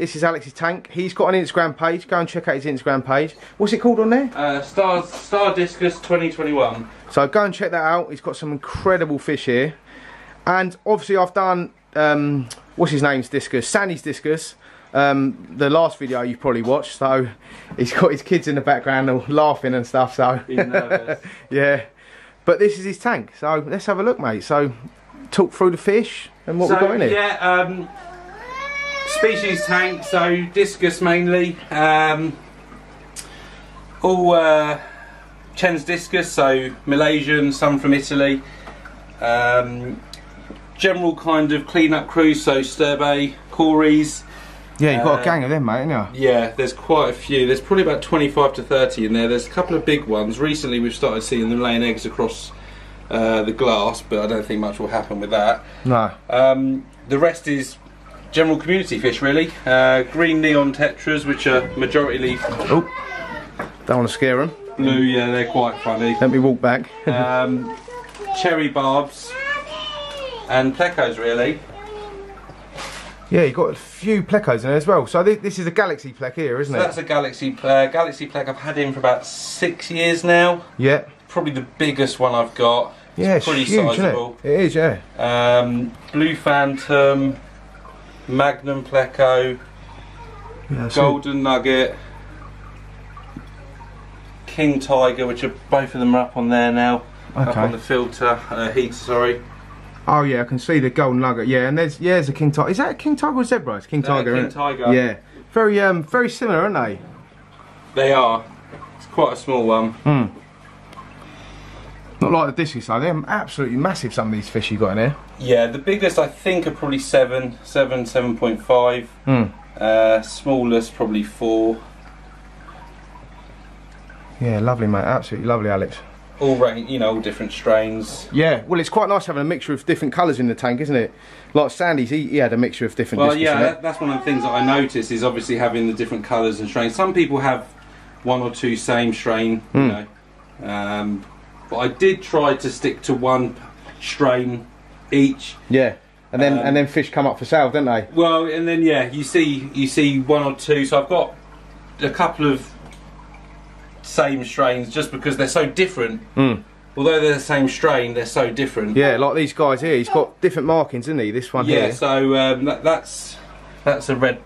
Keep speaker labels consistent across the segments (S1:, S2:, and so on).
S1: this is Alex's tank. He's got an Instagram page. Go and check out his Instagram page. What's it called on there?
S2: Star Discus 2021.
S1: So go and check that out. He's got some incredible fish here. And obviously I've done, what's his name's Discus? Sandy's Discus. The last video you probably watched. So he's got his kids in the background all laughing and stuff. So
S2: being nervous.
S1: Yeah. But this is his tank. So let's have a look, mate. So talk through the fish and what we've got in it.
S2: Yeah, species tank, so Discus mainly. All Chen's Discus, so Malaysian, some from Italy. General kind of clean-up crew, so Sturbe, Corys.
S1: Yeah, you've got a gang of them, mate, haven't you?
S2: Yeah, there's quite a few. There's probably about 25 to 30 in there. There's a couple of big ones. Recently we've started seeing them laying eggs across the glass, but I don't think much will happen with that.
S1: No.
S2: The rest is general community fish, really. Green neon tetras, which are majority leaf.
S1: Oh, don't want to scare them.
S2: Blue, yeah, they're quite funny.
S1: Let me walk back.
S2: Cherry barbs and plecos, really.
S1: Yeah, you've got a few plecos in there as well. So this is a Galaxy plec here, isn't it?
S2: That's a Galaxy plec. I've had him for about 6 years now.
S1: Yeah.
S2: Probably the biggest one I've got.
S1: Yeah, it's
S2: pretty
S1: huge,
S2: sizable.
S1: Isn't it? It is, yeah.
S2: Blue Phantom, Magnum pleco,
S1: Yeah,
S2: Golden Nugget, King Tiger, which are both of them are up on there now.
S1: Okay.
S2: Up on the filter, heater, sorry.
S1: Oh yeah, I can see the golden nugget. Yeah, and there's a king tiger. Is that a king tiger or zebra? It's king tiger.
S2: King Tiger.
S1: Yeah, very similar, aren't they?
S2: They are. It's quite a small one.
S1: Hmm. Not like the Discus though. They're absolutely massive. Some of these fish you got in here.
S2: Yeah, the biggest I think are probably 7.5.
S1: Hmm.
S2: Smallest probably 4.
S1: Yeah, lovely, mate. Absolutely lovely, Alex.
S2: All range, you know, all different strains.
S1: Yeah, well, it's quite nice having a mixture of different colours in the tank, isn't it? Like Sandy's, he had a mixture of different.
S2: Well, yeah, that's one of the things that I noticed is obviously having the different colours and strains. Some people have 1 or 2 same strain, you know. But I did try to stick to 1 strain each.
S1: Yeah, and then fish come up for sale, don't they?
S2: Well, and then yeah, you see 1 or 2. So I've got a couple of same strains just because they're so different. Although they're the same strain, they're so different.
S1: Yeah, like these guys here. He's got different markings, isn't he? This one here.
S2: Yeah, so that's a red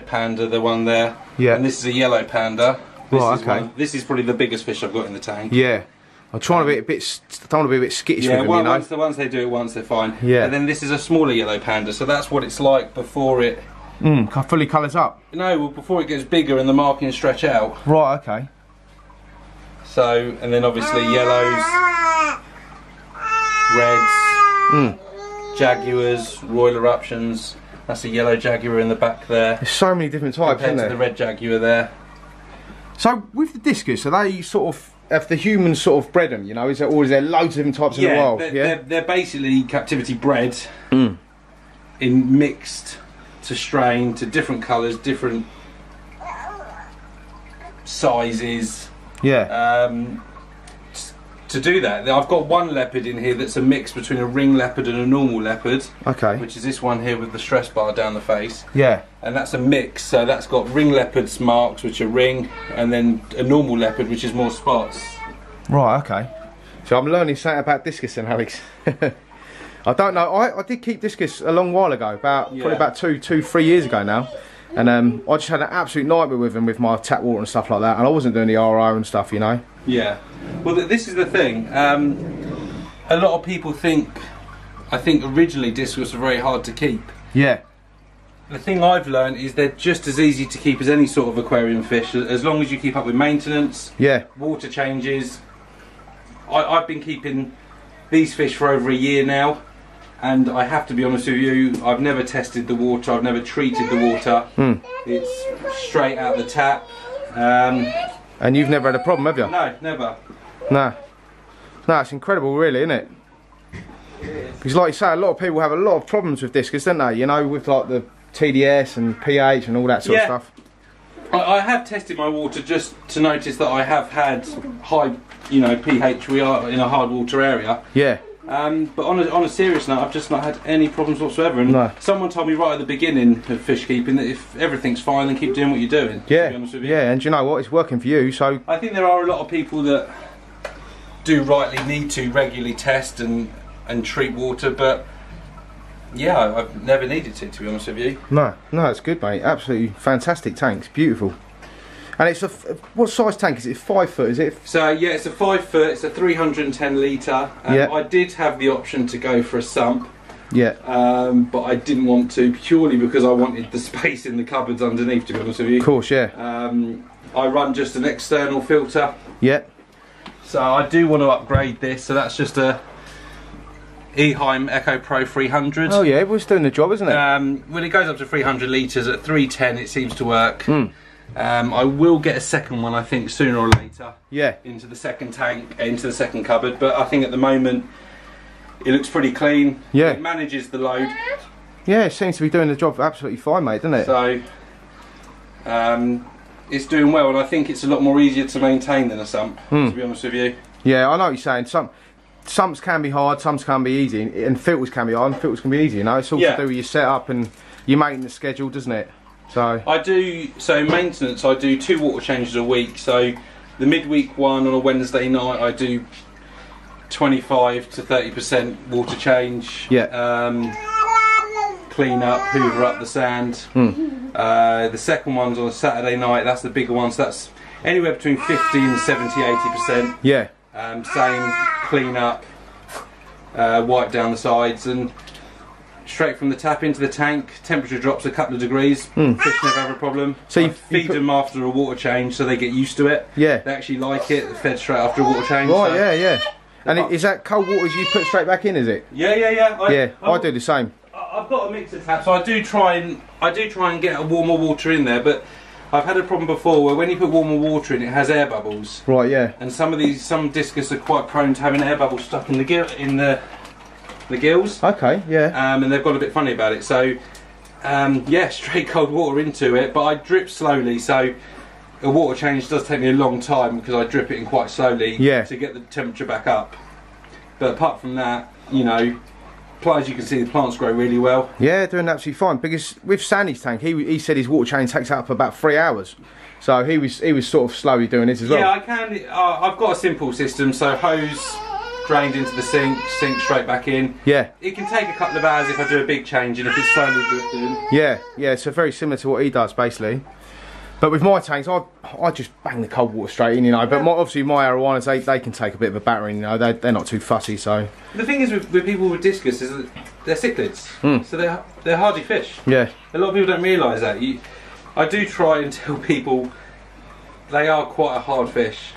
S2: panda, the one there.
S1: Yeah.
S2: And this is a yellow panda.
S1: Right, okay.
S2: This is probably the biggest fish I've got in the tank.
S1: Yeah. I'm trying to be a bit. I don't want to be a bit skittish with them,
S2: well,
S1: you know.
S2: once they do it once, they're fine.
S1: Yeah.
S2: And then this is a smaller yellow panda, so that's what it's like before it.
S1: Fully colours up.
S2: No, well, before it gets bigger and the markings stretch out.
S1: Right. Okay.
S2: So, and then obviously yellows, reds, jaguars, royal eruptions. That's a yellow jaguar in the back there.
S1: There's so many different types,
S2: Compared
S1: isn't
S2: to
S1: there?
S2: the red jaguar there.
S1: So with the Discus, are they sort of have the humans sort of bred them? You know, or is there loads of different types in the world?
S2: They're basically captivity bred, in mixed to strain to different colours, different sizes.
S1: Yeah.
S2: To do that, I've got 1 leopard in here that's a mix between a ring leopard and a normal leopard.
S1: Okay.
S2: Which is this one here with the stress bar down the face.
S1: Yeah.
S2: And that's a mix, so that's got ring leopard's marks, which are ring, and then a normal leopard, which is more spots.
S1: Right. Okay. So I'm learning something about Discus then, Alex. I don't know. I did keep Discus a long while ago, probably about 3 years ago now. And I just had an absolute nightmare with them with my tap water and stuff like that, and I wasn't doing the RO and stuff, you know.
S2: Yeah. Well, this is the thing. A lot of people think, I think originally Discus were very hard to keep.
S1: Yeah.
S2: The thing I've learned is they're just as easy to keep as any sort of aquarium fish, as long as you keep up with maintenance, water changes. I've been keeping these fish for over a year now, and I have to be honest with you, I've never tested the water, I've never treated the water. It's straight out the tap.
S1: And you've never had a problem, have you?
S2: No, never.
S1: No. No, it's incredible really, isn't it? Because like you say, a lot of people have a lot of problems with Discus, don't they? You know, with like the TDS and pH and all that sort of stuff.
S2: I have tested my water just to notice that I have had high, you know, pH. We are in a hard water area.
S1: Yeah.
S2: But on a serious note, I've just not had any problems whatsoever. And someone told me right at the beginning of fish keeping that if everything's fine, then keep doing what you're doing.
S1: Yeah,
S2: to be honest with you.
S1: Yeah, and you know what? It's working for you. So
S2: I think there are a lot of people that do rightly need to regularly test and treat water, but yeah, I've never needed to be honest with you. No,
S1: it's good, mate. Absolutely fantastic tanks, beautiful. And it's what size tank is it? 5 foot, is it?
S2: So yeah, it's a 5 foot. It's a 310 litre. I did have the option to go for a sump. Yeah. But I didn't want to, purely because I wanted the space in the cupboards underneath, to be honest with you.
S1: Of course, yeah.
S2: I run just an external filter.
S1: Yeah.
S2: So I do want to upgrade this. So that's just a Eheim Echo Pro 300.
S1: Oh yeah, it was doing the job, isn't it?
S2: Well, it goes up to 300 litres. At 310 it seems to work. I will get a second one, I think, sooner or later. Yeah. Into the second tank, into the second cupboard. But I think at the moment it looks pretty clean. Yeah. It manages the load.
S1: Yeah, it seems to be doing the job absolutely fine, mate, doesn't it?
S2: So it's doing well, and I think it's a lot more easier to maintain than a sump, to be honest with you.
S1: Yeah, I know what you're saying. Sumps can be hard, sumps can be easy, and filters can be hard, and filters can be easy, you know? It's all to do with your setup and your maintenance schedule, doesn't it? So
S2: maintenance, I do 2 water changes a week. So the midweek one on a Wednesday night, I do 25 to 30% water change. Yeah. Clean up, hoover up the sand. The second one's on a Saturday night. That's the bigger one. So that's anywhere between 50 and 70, 80%. Yeah. Same, clean up, wipe down the sides, and straight from the tap into the tank. Temperature drops a couple of degrees. Fish never have a problem. So you feed them after a water change, so they get used to it. Yeah. They actually like it. They're fed straight after a water change.
S1: Right. So yeah. And is that cold water you put straight back in? Is it?
S2: Yeah.
S1: I do the same.
S2: I've got a mixer tap, so I do try and get a warmer water in there, but I've had a problem before where when you put warmer water in, it has air bubbles. Right. Yeah. And some discus are quite prone to having air bubbles stuck in the gills. Okay, yeah. And they've got a bit funny about it. So, yeah, straight cold water into it, but I drip slowly. So, a water change does take me a long time because I drip it in quite slowly to get the temperature back up. But apart from that, you know, as you can see, the plants grow really well. Yeah, doing absolutely fine. Because with Sandy's tank, he said his water change takes up about 3 hours. So he was sort of slowly doing this as well. Yeah, I can. I've got a simple system. So hose drained into the sink straight back in. Yeah. It can take a couple of hours if I do a big change and if it's slowly drifting. Yeah, so very similar to what he does basically. But with my tanks, I just bang the cold water straight in, you know. But obviously my arowanas, they can take a bit of a battering, you know. They're not too fussy, so. The thing is with people with discus is that they're cichlids, so they're hardy fish. Yeah. A lot of people don't realise that. I do try and tell people they are quite a hard fish.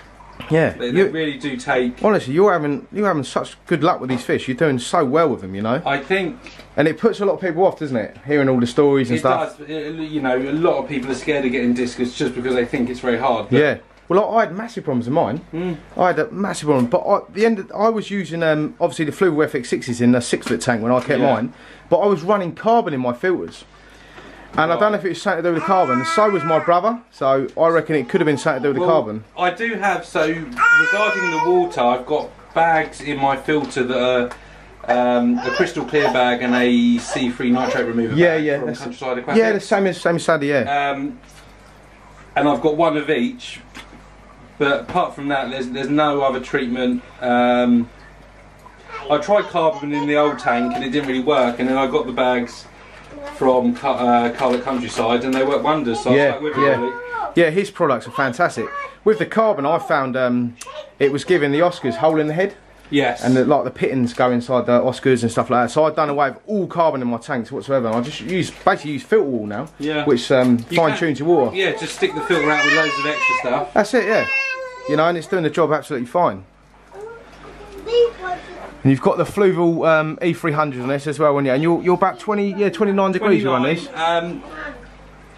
S2: Yeah, they really do take. Honestly, you're having such good luck with these fish. You're doing so well with them, you know. I think, and it puts a lot of people off, doesn't it? Hearing all the stories and stuff. It does. You know, a lot of people are scared of getting discus just because they think it's very hard. Yeah. Well, I had massive problems with mine. I had a massive problem, but at the end, I was using obviously the Fluval FX6s in a 6-foot tank when I kept mine, but I was running carbon in my filters. And I don't know if it was something to do with the carbon. So was my brother, so I reckon it could have been something to do with the carbon. I do have, so regarding the water, I've got bags in my filter that are a crystal clear bag and a C3 nitrate remover bag from Countryside Aquatics. Yeah, the same as Sandy, yeah. And I've got one of each, but apart from that, there's no other treatment. I tried carbon in the old tank and it didn't really work, and then I got the bags from Countryside and they work wonders. So I was like, yeah, his products are fantastic. With the carbon, I found it was giving the Oscars hole in the head. Yes. And like the pittings go inside the Oscars and stuff like that. So I've done away with all carbon in my tanks whatsoever. And I just basically use filter wool now. Yeah. Which fine tunes your water. Yeah, just stick the filter out with loads of extra stuff. That's it, yeah. You know, and it's doing the job absolutely fine. And you've got the Fluval E300 on this as well, and you're about 29 degrees on this.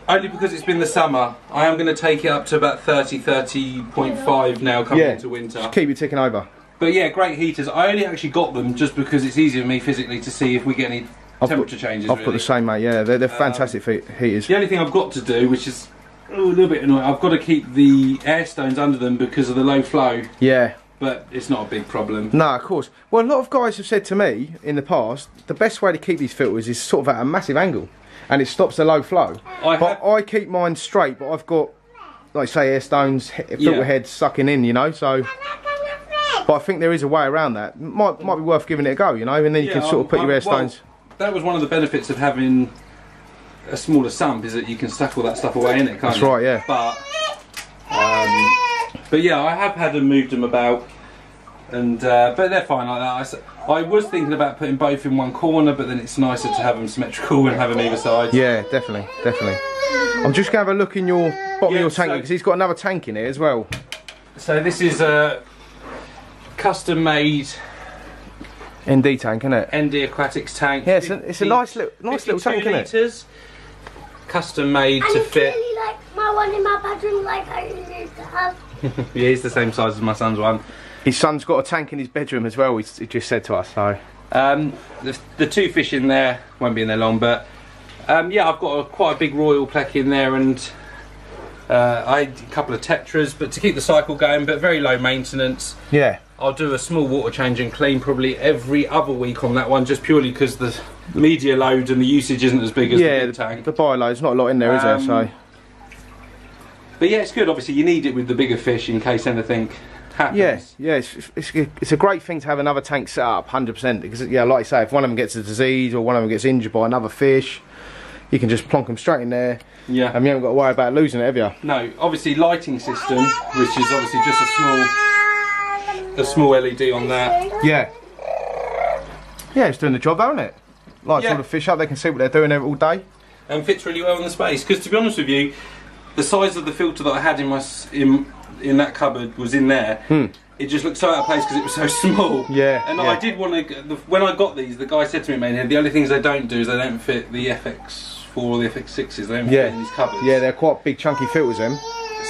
S2: Only because it's been the summer. I am going to take it up to about 30.5 now coming into winter. Just keep it ticking over. But yeah, great heaters. I only actually got them just because it's easier for me physically to see if we get any temperature changes. I've got the same, mate. Yeah, they're fantastic heaters. The only thing I've got to do, which is a little bit annoying, I've got to keep the air stones under them because of the low flow. Yeah. but it's not a big problem.
S1: No, of course. Well, a lot of guys have said to me in the past, the best way to keep these filters is sort of at a massive angle, and it stops the low flow. I keep mine straight, but I've got, like say, air stones, filter heads sucking in, you know, so... But I think there is a way around that. Might be worth giving it a go, you know, and then you can sort of put your air stones...
S2: That was one of the benefits of having a smaller sump, is that you can stack all that stuff away in it, can't you?
S1: That's right, yeah.
S2: But yeah, I have had them moved them about, and but they're fine like that. I was thinking about putting both in one corner, but then it's nicer to have them symmetrical and have them either side. Yeah,
S1: definitely. I'm just going to have a look in your bottom of your tank, because he's got another tank in here as well.
S2: So this is a custom made
S1: ND tank, isn't it?
S2: ND Aquatics tank.
S1: Yeah, it's a nice little tank, isn't it?
S2: Custom made to fit.
S3: Really like my one in my bedroom, like I used to have.
S2: Yeah, he's the same size as my son's one.
S1: His son's got a tank in his bedroom as well, he just said to us, so...
S2: The two fish in there won't be in there long, but yeah, I've got quite a big royal plec in there, and I had a couple of tetras, but to keep the cycle going, but very low maintenance.
S1: Yeah.
S2: I'll do a small water change and clean probably every other week on that one, just purely because the media load and the usage isn't as big as the big tank.
S1: The bio load's not a lot in there, is there? So...
S2: But yeah, it's good. Obviously, you need it with the bigger fish in case anything happens.
S1: Yeah, it's a great thing to have another tank set up, 100%. Because yeah, like I say, if one of them gets a disease or one of them gets injured by another fish, you can just plonk them straight in there. Yeah. And you haven't got to worry about losing it, have you?
S2: No. Obviously, lighting system, which is obviously just a small LED on that.
S1: Yeah. Yeah, it's doing the job, isn't it? Lights all the fish up. They can see what they're doing all day.
S2: And fits really well in the space. Because to be honest with you, the size of the filter that I had in that cupboard was in there. It just looked so out of place because it was so small.
S1: Yeah.
S2: And I did want to. When I got these, the guy said to me, "Man, the only things they don't do is they don't fit the FX4 or the FX6s. They don't fit in these cupboards."
S1: Yeah, they're quite big, chunky filters, them.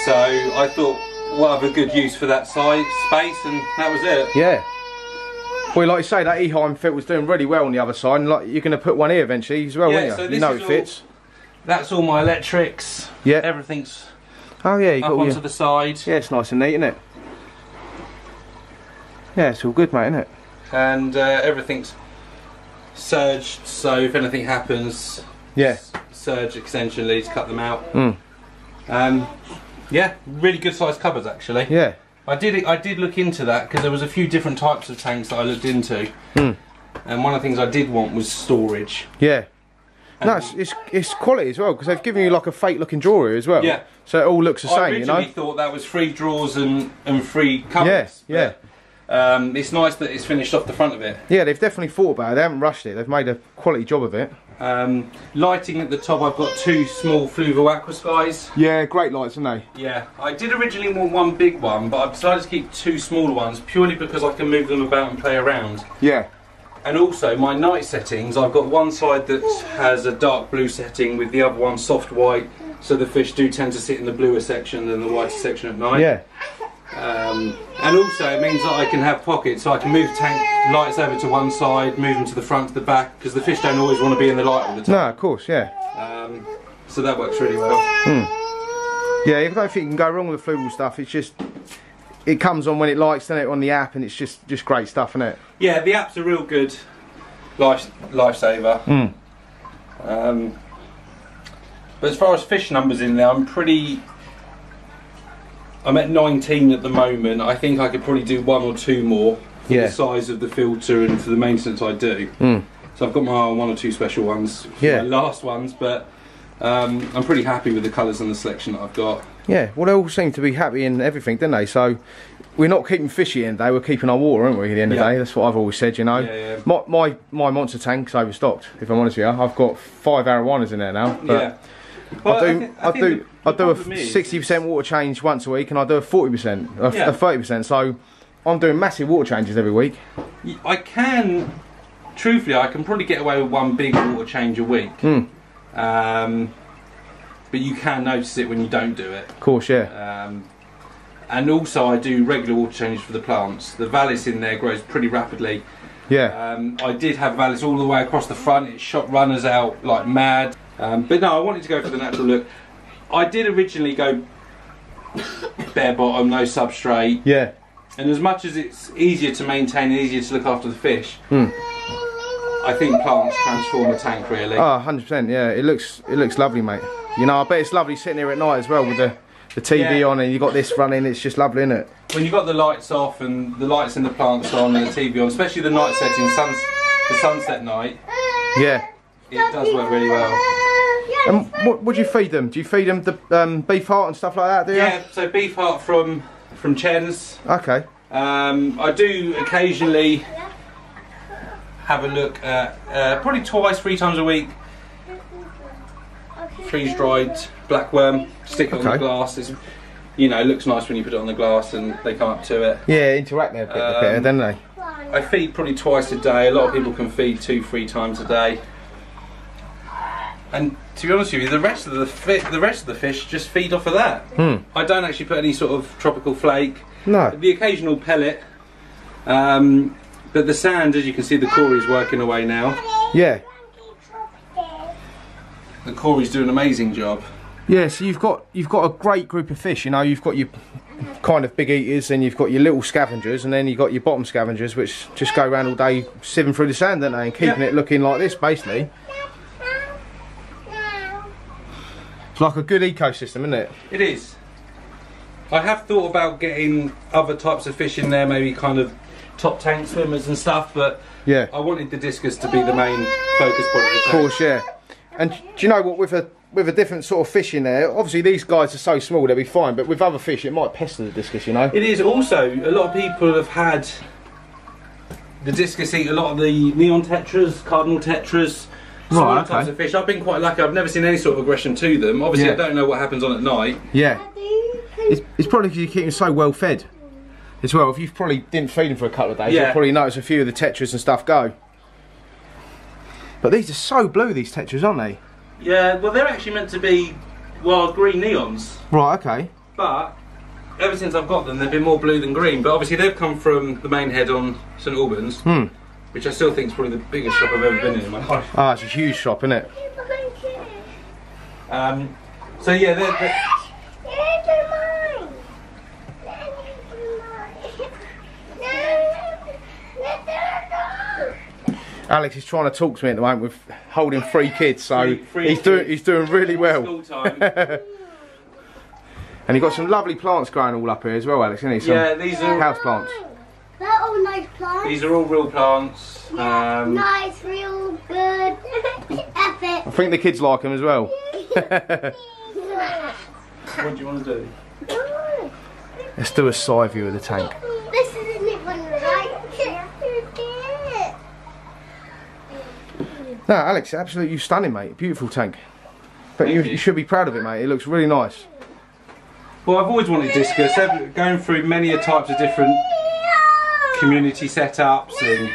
S2: So I thought, what have a good use for that size space, and that was it.
S1: Yeah. Well, like you say, that Eheim filter was doing really well on the other side, and like you're going to put one here eventually as well, aren't you?
S2: So
S1: you know it fits.
S2: That's all my electrics.
S1: Yeah.
S2: Everything's
S1: you got
S2: up onto the side.
S1: Yeah, it's nice and neat, isn't it? Yeah, it's all good, mate, isn't it?
S2: And everything's surged, so if anything happens, surge extension leads, cut them out. Yeah, really good sized cupboards actually. Yeah. I did look into that because there was a few different types of tanks that I looked into, and one of the things I did want was storage. Yeah. No, it's quality as well, because they've given you like a fake looking drawer here as well. Yeah. So it all looks the same, you know. I originally thought that was 3 drawers and 3 cupboards. Yeah. It's nice that it's finished off the front of it. Yeah, they've definitely thought about it. They haven't rushed it. They've made a quality job of it. Lighting at the top, I've got 2 small Fluval Aqua Skies. Yeah, great lights, aren't they? Yeah. I did originally want 1 big one, but I've decided to keep 2 smaller ones purely because I can move them about and play around. Yeah. And also my night settings, I've got one side that has a dark blue setting with the other one soft white, so the fish do tend to sit in the bluer section than the whiter section at night. Yeah. And also it means that I can have pockets, so I can move tank lights over to one side, move them to the front, to the back, because the fish don't always want to be in the light all the time. No, of course, yeah. So that works really well. Yeah, I don't think you can go wrong with the Fluval stuff. It's just, it comes on when it likes, doesn't it, on the app, and it's just great stuff, isn't it? Yeah, the app's a real good lifesaver. But as far as fish numbers in there, I'm at 19 at the moment. I think I could probably do 1 or 2 more for the size of the filter and for the maintenance I do. So I've got my 1 or 2 special ones for my last ones, but I'm pretty happy with the colours and the selection that I've got. Yeah, well, they all seem to be happy in everything, don't they? So we're not keeping fish at the end of the day, we're keeping our water, aren't we, at the end of the day? That's what I've always said, you know. My monster tank's overstocked, if I'm honest with you. I've got 5 arowanas in there now. But well, I do a 60% water change once a week, and I do a 40%, a 30%. So I'm doing massive water changes every week. Truthfully, I can probably get away with 1 big water change a week. But you can notice it when you don't do it. Of course, yeah. And also I do regular water changes for the plants. The Vallis in there grows pretty rapidly. Yeah. I did have Vallis all the way across the front. It shot runners out like mad. But no, I wanted to go for the natural look. I did originally go bare bottom, no substrate. Yeah. And as much as it's easier to maintain and easier to look after the fish, I think plants transform a tank really.
S1: Oh, 100%, yeah. It looks lovely, mate. You know, I bet it's lovely sitting here at night as well with the TV on, and you got this running. It's just lovely, isn't it?
S2: When you've got the lights off and the lights in the plants on and the TV on, especially the night setting, the sunset night. Yeah. It does work really well.
S1: And what do you feed them? Do you feed them the beef heart and stuff like that, do you?
S2: Yeah, so beef heart from Chen's.
S1: Okay.
S2: I do occasionally have a look at, probably twice, 3 times a week, freeze-dried blackworm, stick it on the glass. It's, you know, it looks nice when you put it on the glass and they come up to it.
S1: Yeah, interact there a bit, don't they?
S2: I feed probably twice a day. A lot of people can feed 2-3 times a day. And to be honest with you, the rest of the fish just feed off of that. I don't actually put any sort of tropical flake.
S1: No.
S2: The occasional pellet. But the sand, as you can see, the Corey's working away now.
S1: Yeah.
S2: The Corey's doing an amazing job.
S1: Yeah, so you've got a great group of fish. You know, you've got your kind of big eaters, and you've got your little scavengers, and then you've got your bottom scavengers, which just go around all day sieving through the sand, don't they, and keeping it looking like this, basically. It's like a good ecosystem, isn't it?
S2: It is. I have thought about getting other types of fish in there, maybe kind of top tank swimmers and stuff, but
S1: yeah,
S2: I wanted the Discus to be the main focus point of the tank.
S1: Of course, yeah. And do you know what, with a different sort of fish in there, obviously these guys are so small they'll be fine, but with other fish it might pester the Discus, you know. It
S2: is. Also, a lot of people have had the Discus eat a lot of the neon tetras, cardinal tetras, smaller types of fish. I've been quite lucky. I've never seen any sort of aggression to them. Obviously, I don't know what happens on at night.
S1: Yeah. It's probably because you keep them so well fed as well. If you probably didn't feed them for a couple of days, you'll probably notice a few of the tetras and stuff go. But these are so blue, these tetras, aren't they?
S2: Yeah, well, they're actually meant to be wild green neons.
S1: Right, okay.
S2: But ever since I've got them, they've been more blue than green. But obviously, they've come from the main head on St Albans, which I still think is probably the biggest shop I've ever been in my life.
S1: Ah, it's a huge shop, isn't it?
S2: So yeah, they're
S1: Alex is trying to talk to me at the moment with holding 3 kids, so he's doing really well.
S2: School time.
S1: And you've got some lovely plants growing all up here as well, Alex, isn't he?
S2: Yeah, these are
S1: house plants.
S3: They're all nice plants.
S2: These are all real plants.
S3: Yeah, nice, real good. Epic.
S1: I think the kids like them as well.
S2: What do you want to do?
S1: Let's do a side view of the tank.
S3: This isn't it one right?
S1: No, Alex, absolutely stunning, mate. Beautiful tank. But you should be proud of it, mate. It looks really nice.
S2: Well, I've always wanted Discus. Going through many types of different community setups and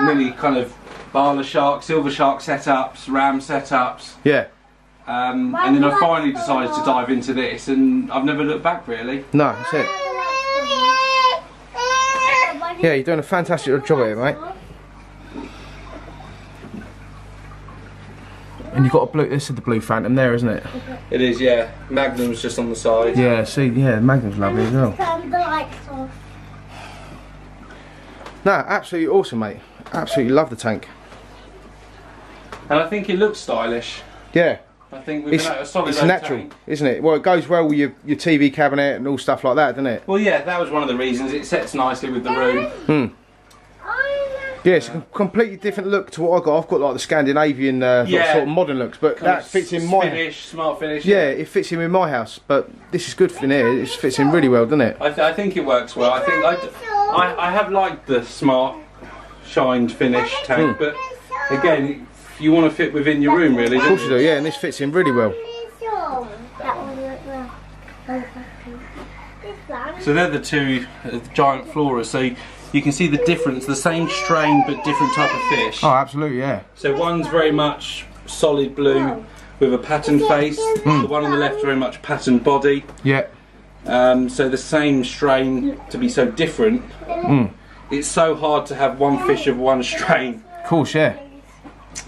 S2: many kind of Bala shark, silver shark setups, ram setups.
S1: Yeah.
S2: And then I finally decided to dive into this, and I've never looked back really.
S1: No, that's it. Yeah, you're doing a fantastic job here, mate. And you've got a blue. This is the blue phantom there, isn't it?
S2: It is, yeah. Magnum's just on the side.
S1: Yeah, see, yeah, Magnum's lovely as well. No, absolutely awesome, mate. Absolutely love the tank.
S2: And I think it looks stylish.
S1: Yeah.
S2: I think we've got a solid
S1: It's natural,
S2: tank,
S1: isn't it? Well, it goes well with your TV cabinet and all stuff like that, doesn't it?
S2: Well, yeah, that was one of the reasons. It sets nicely with the room.
S1: Yeah, it's a completely different look to what I got. I've got like the Scandinavian sort of modern looks, but that fits in my
S2: finish, smart finish.
S1: Yeah, it fits in with my house, but this is good for here. It fits in really well, doesn't it?
S2: I think it works well. I think I have liked the smart, shined finish tank, but again, you want to fit within your room, really.
S1: Of course you do, yeah, and this fits in really well.
S2: So they're the two giant floras. So you can see the difference, the same strain but different type of fish.
S1: Oh, absolutely, yeah.
S2: So one's very much solid blue with a patterned face. The one on the left very much patterned body.
S1: Yeah.
S2: So the same strain to be so different. It's so hard to have one fish of one strain.
S1: Of course, yeah.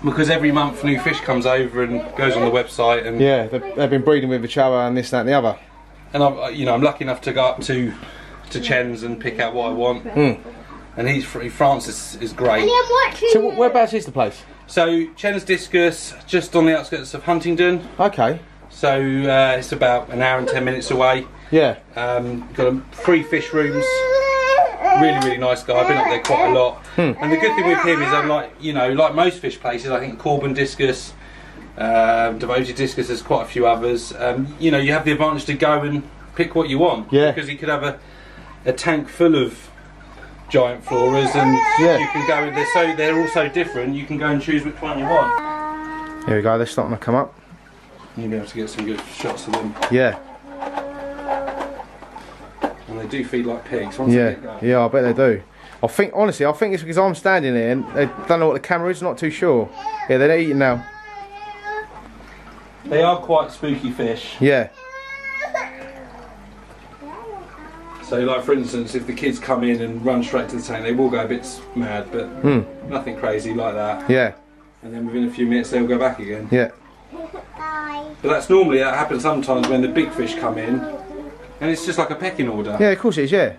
S2: Because every month new fish comes over and goes on the website and
S1: yeah, they've been breeding with each other and this, that and the other.
S2: and I'm lucky enough to go up to Chen's and pick out what I want. And Francis is great.
S1: So whereabouts is the place?
S2: So Chen's Discus, just on the outskirts of Huntingdon.
S1: Okay.
S2: So it's about an hour and 10 minutes away.
S1: Yeah.
S2: Got 3 fish rooms. Really nice guy. I've been up there quite a lot. And the good thing with him is, unlike like most fish places, I think Corbin Discus, Devoted Discus, there's quite a few others. You have the advantage to go and pick what you want. Yeah. Because you could have a tank full of giant floras, and you can go. They're all so different. You can go and choose which one you want.
S1: Here we go. They're starting to come up.
S2: You'll be able to get some good shots of them.
S1: Yeah.
S2: And they do feed like pigs. Once they get going.
S1: Yeah, I bet they do. Honestly, I think it's because I'm standing here and they don't know what the camera is. Not too sure. Yeah, they're eating now.
S2: They are quite spooky fish.
S1: Yeah.
S2: So, like for instance, if the kids come in and run straight to the tank, they will go a bit mad, but nothing crazy like that.
S1: Yeah.
S2: And then within a few minutes, they'll go back again.
S1: Yeah.
S2: But that happens sometimes when the big fish come in, and it's just like a pecking order.
S1: Yeah, of course it is. Yeah.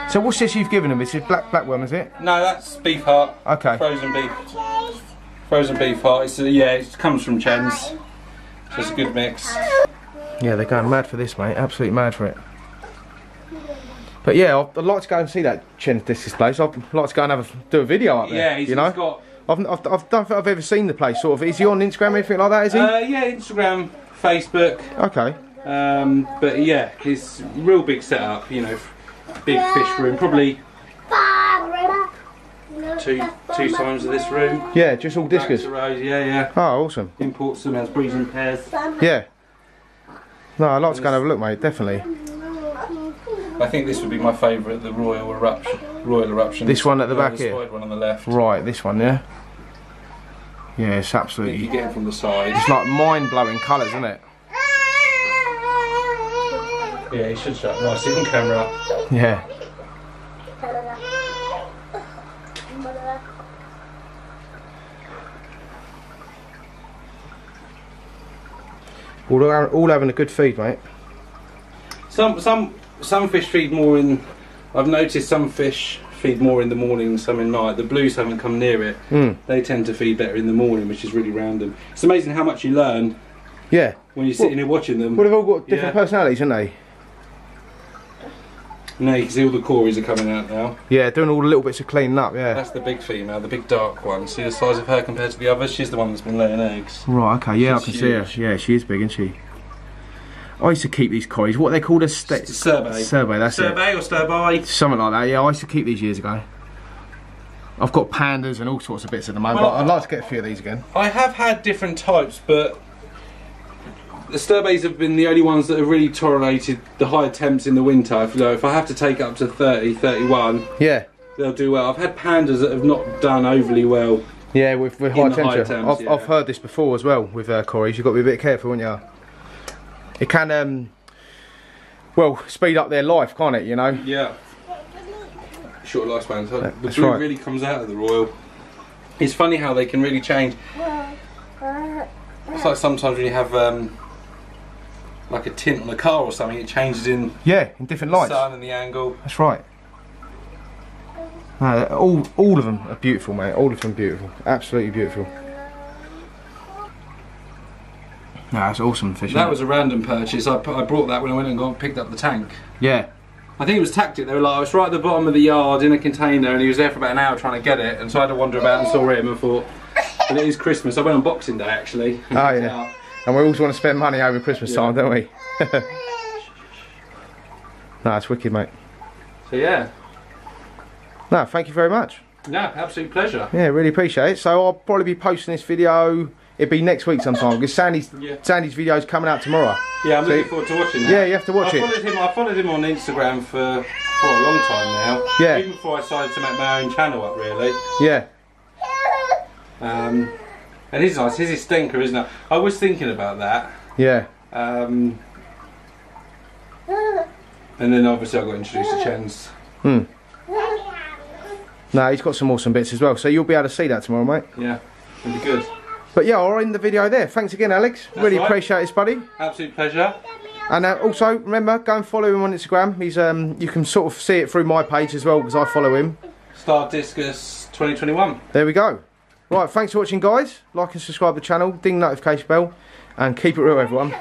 S1: So what's this you've given them? It's a black worm, is it?
S2: No, that's beef heart.
S1: Okay.
S2: Frozen beef. Frozen beef heart. It's it comes from Chen's. So it's a good mix.
S1: Yeah, they're going mad for this, mate. Absolutely mad for it. But yeah, I'd like to go and see that Chen's Discus place. I'd like to go and do a video up there. Yeah, he's got. I don't think I've ever seen the place. Sort of. Is he on Instagram or anything like that? Is he?
S2: Yeah, Instagram, Facebook.
S1: Okay.
S2: But yeah, it's real big setup. Big fish room, probably two times of this room.
S1: Yeah, just all Discus.
S2: Yeah.
S1: Oh, awesome.
S2: Imports them as breeds and pairs.
S1: Yeah. No, I'd like to go and have a look, mate. Definitely.
S2: I think this would be my favourite, the Royal Eruption.
S1: This one at the back here?
S2: The one on the left.
S1: Right, this one, yeah? Yeah, it's absolutely...
S2: You get it from the side.
S1: It's like mind-blowing colours, isn't it?
S2: Yeah, he should shut nice in camera.
S1: Yeah. All having a good feed, mate.
S2: Some fish feed more in. I've noticed some fish feed more in the morning, some in night. The blues haven't come near it. They tend to feed better in the morning, which is really random. It's amazing how much you learn.
S1: Yeah.
S2: When you're sitting here watching them.
S1: Well, they've all got different personalities, haven't they?
S2: No, you can see all the cories are coming out now.
S1: Yeah, doing all the little bits of cleaning up, yeah.
S2: That's the big female, the big dark one. See the size of her compared to the others? She's the one that's been laying eggs.
S1: Right, okay, yeah, I can see her. Yeah, she is big, isn't she? I used to keep these cories. What are they called?
S2: Survey.
S1: Survey, that's it.
S2: Survey or stirby?
S1: Something like that, yeah. I used to keep these years ago. I've got pandas and all sorts of bits at the moment. Well, I'd like to get a few of these again.
S2: I have had different types, but the stirbays have been the only ones that have really tolerated the high temps in the winter. If I have to take up to 30, 31,
S1: yeah,
S2: they'll do well. I've had pandas that have not done overly well.
S1: Yeah, with high temperature. I've heard this before as well with cories. You've got to be a bit careful, haven't you? It can, well, speed up their life, can't it?
S2: Yeah. Short lifespan. So the blue really comes out of the Royal. It's funny how they can really change. It's like sometimes when you have like a tint on a car or something, it changes in
S1: different lights.
S2: The sun and the angle.
S1: That's right. No, all of them are beautiful, mate. All of them beautiful. Absolutely beautiful. No, that's awesome fishing.
S2: That was a random purchase. I brought that when I went and picked up the tank.
S1: Yeah.
S2: I think it was tactic. They were like, I was right at the bottom of the yard in a container, and he was there for about an hour trying to get it, and so I had to wander about and saw him and thought, well, it is Christmas. I went on Boxing Day actually.
S1: Oh yeah. And we always want to spend money over Christmas time, don't we? No, it's wicked, mate.
S2: So yeah.
S1: No, thank you very much.
S2: No, absolute pleasure.
S1: Yeah, really appreciate it. So I'll probably be posting this video. It'll be next week sometime because Sandy's video is coming out tomorrow.
S2: Yeah, I'm looking forward to watching that.
S1: Yeah, you have to watch it.
S2: I followed him on Instagram for a long time now.
S1: Yeah.
S2: Even before I decided to make my own channel up, really.
S1: Yeah.
S2: And he's nice. He's a stinker, isn't it? I was thinking about that.
S1: Yeah.
S2: And then obviously I got introduced to Chen's.
S1: No, he's got some awesome bits as well. So you'll be able to see that tomorrow, mate.
S2: Yeah, it'll be good.
S1: But yeah, I'll end the video there. Thanks again, Alex.
S2: That's
S1: really
S2: right.
S1: appreciate this, buddy.
S2: Absolute pleasure.
S1: And also, remember, go and follow him on Instagram. He's you can sort of see it through my page as well, because I follow him.
S2: Star Discus 2021.
S1: There we go. Right, thanks for watching, guys. Like and subscribe to the channel, ding the notification bell, and keep it real, everyone.